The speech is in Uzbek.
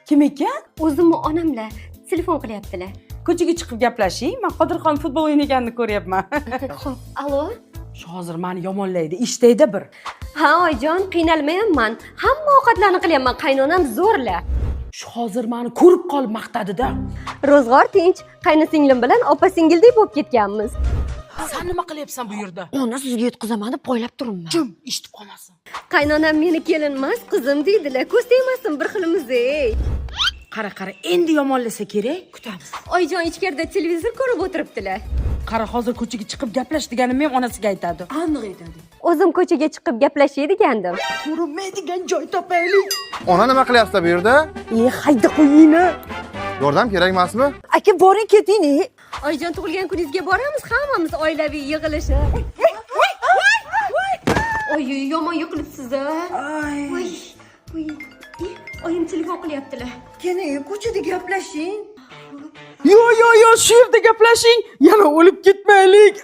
Kim ekan? O'zimni onamlar telefon qilyaptilar. Ko'chaga chiqib gaplashing. Men Qodirxon futbol o'ynaganini ko'ryapman. Xo'p, alo. Shu hozir meni yomonlaydi. Ishtaydi bir. Ha, oyijon, qiynalmayapman. Hamma ovqatlarni qilyapman, qaynonam zo'rla. Shu hozir meni ko'rib qolib maqtadi-da. Ro'zg'or tinch, qaynosinglim bilan opa-singildek bo'lib ketganmiz. Sen nima qilyapsan bu yerda? Ona sizga yetqizaman deb poylab turibman. Jim, eshitib qolmasin. Qaynonam meni kelinmas, qizim deydilar. Ko'z tegmasin bir xilimiz-ey. Qara, endi yomonlasa kerak, kutamiz. Oyijon ichkarida televizor ko'rib o'tiribdilar. Qara, hozir ko'chaga chiqib gaplash deganim ham onasiga aytadi. Aniq aytadi. O'zim ko'chaga chiqib gaplashay degandim. Ko'rinmaydigan joy topaylik. Ona nima qilyapsiz bu yerda? Hayda qo'yingni. Yordam kerak emasmi? Aka, boring keting. Oyijon tug'ilgan kuningizga boramiz hammamiz oilaviy yig'ilishib. Oy, yomon yiqilibsiz-a. Voy. Oyim telefon qilyaptilar. Qani, ko'chada gaplashing. Yo, shu yerda gaplashing. Yana o'lib ketmaylik.